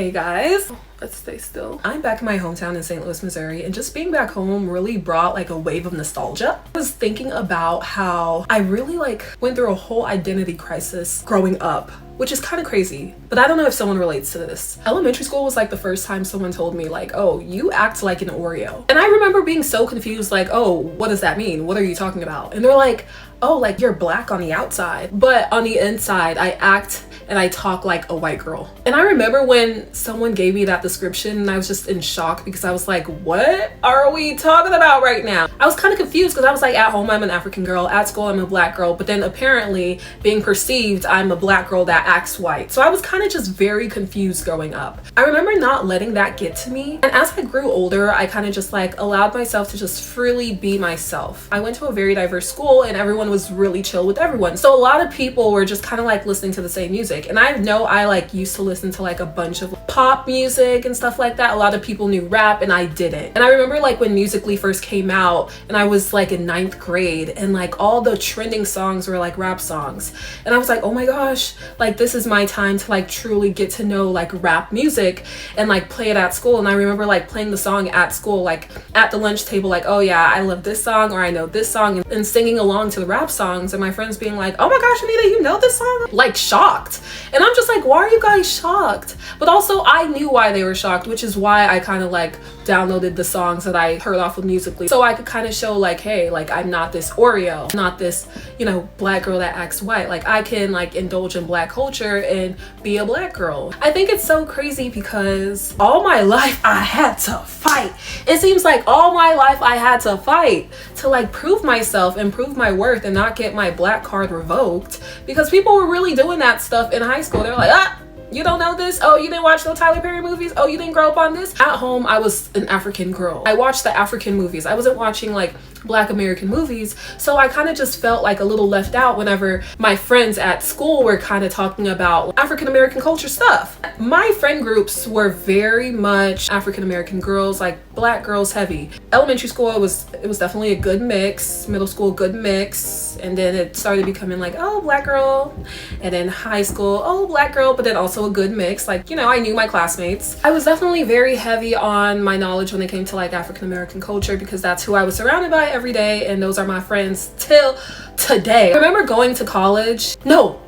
Hey guys, let's stay still. I'm back in my hometown in St. Louis, Missouri, and just being back home really brought like a wave of nostalgia. I was thinking about how I really went through a whole identity crisis growing up, which is kind of crazy, but I don't know if someone relates to this. Elementary school was like the first time someone told me like, oh, you act like an Oreo. And I remember being so confused, like, oh, what does that mean? What are you talking about? And they're like, oh, like you're black on the outside, but on the inside, I act and I talk like a white girl. And I remember when someone gave me that description and I was just in shock because I was like, what are we talking about right now? I was kind of confused because I was like, at home, I'm an African girl. At school, I'm a black girl. But then apparently being perceived, I'm a black girl that acts white. So I was kind of just very confused growing up. I remember not letting that get to me. And as I grew older, I kind of just like allowed myself to just freely be myself. I went to a very diverse school and everyone was really chill with everyone. So a lot of people were just kind of like listening to the same music. And I know I like used to listen to like a bunch of pop music and stuff like that. A lot of people knew rap and I didn't. And I remember like when Musical.ly first came out and I was like in 9th grade and like all the trending songs were like rap songs. And I was like, oh my gosh, like this is my time to like truly get to know like rap music and like play it at school. And I remember like playing the song at school, like at the lunch table, like, oh yeah, I love this song or I know this song, and singing along to the rap songs and my friends being like, oh my gosh, Anita, you know this song? Like shocked. And I'm just like, why are you guys shocked? But also I knew why they were shocked, which is why I kind of like downloaded the songs that I heard off of Musical.ly, so I could kind of show like, hey, like I'm not this Oreo, I'm not this, you know, black girl that acts white. Like I can like indulge in black culture and be a black girl. I think it's so crazy because all my life I had to fight. It seems like all my life I had to fight to like prove myself and prove my worth and not get my black card revoked, because people were really doing that stuff in high school. They're like, ah, you don't know this? Oh, you didn't watch no Tyler Perry movies? Oh, you didn't grow up on this? At home, I was an African girl. I watched the African movies. I wasn't watching like Black American movies. So I kind of just felt like a little left out whenever my friends at school were kind of talking about African American culture stuff. My friend groups were very much African American girls, like black girls heavy. Elementary school, it was definitely a good mix. Middle school, good mix. And then it started becoming like, oh, black girl. And then high school, oh, black girl, but then also a good mix. Like, you know, I knew my classmates. I was definitely very heavy on my knowledge when it came to like African American culture because that's who I was surrounded by every day, and those are my friends till today. I remember going to college. No,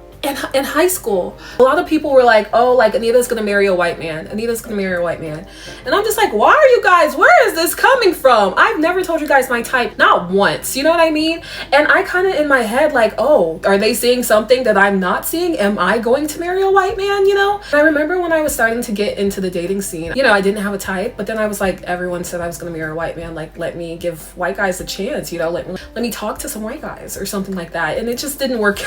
in high school, a lot of people were like, oh, like Anita's gonna marry a white man. Anita's gonna marry a white man. And I'm just like, why are you guys, where is this coming from? I've never told you guys my type, not once, you know what I mean? And I kind of in my head like, oh, are they seeing something that I'm not seeing? Am I going to marry a white man, you know? And I remember when I was starting to get into the dating scene, you know, I didn't have a type, but then I was like, everyone said I was gonna marry a white man, like let me give white guys a chance, you know, let me talk to some white guys or something like that. And it just didn't work.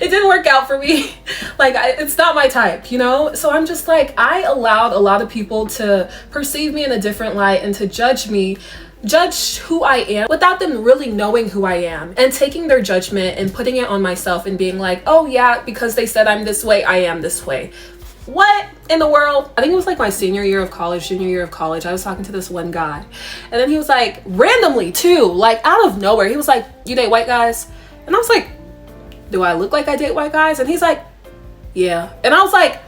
It didn't work out for me. Like it's not my type, you know? So I'm just like, I allowed a lot of people to perceive me in a different light and to judge who I am without them really knowing who I am, and taking their judgment and putting it on myself and being like, oh yeah, because they said I'm this way, I am this way. What in the world? I think it was like my junior year of college, I was talking to this one guy, and then he was like, randomly too, like out of nowhere, he was like, you date white guys? And I was like, do I look like I date white guys? And he's like, yeah. And I was like,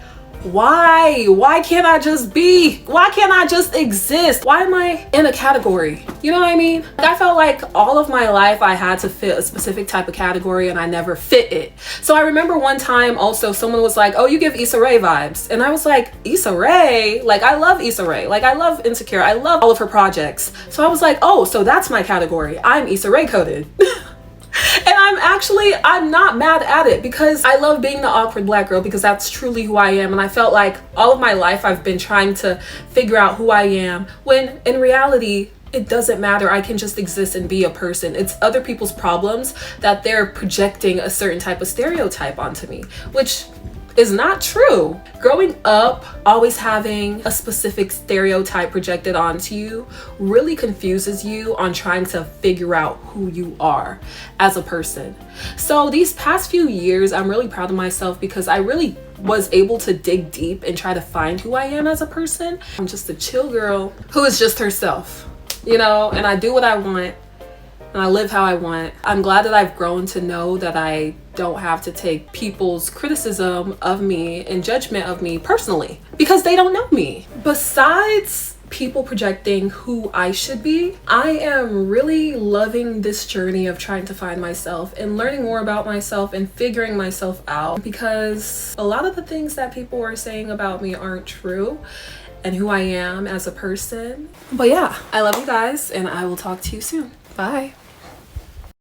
why can't I just exist? Why am I in a category? You know what I mean? I felt like all of my life I had to fit a specific type of category and I never fit it. So I remember one time also someone was like, oh, you give Issa Rae vibes. And I was like, Issa Rae? Like I love Issa Rae. Like I love Insecure. I love all of her projects. So I was like, oh, so that's my category. I'm Issa Rae coded. And I'm not mad at it because I love being the awkward black girl because that's truly who I am. And I felt like all of my life I've been trying to figure out who I am, when in reality, it doesn't matter. I can just exist and be a person. It's other people's problems that they're projecting a certain type of stereotype onto me, which is not true. Growing up, always having a specific stereotype projected onto you really confuses you on trying to figure out who you are as a person. So these past few years, I'm really proud of myself because I really was able to dig deep and try to find who I am as a person. I'm just a chill girl who is just herself, you know, and I do what I want and I live how I want. I'm glad that I've grown to know that I don't have to take people's criticism of me and judgment of me personally because they don't know me. Besides people projecting who I should be, I am really loving this journey of trying to find myself and learning more about myself and figuring myself out, because a lot of the things that people are saying about me aren't true and who I am as a person. But yeah, I love you guys and I will talk to you soon. Bye.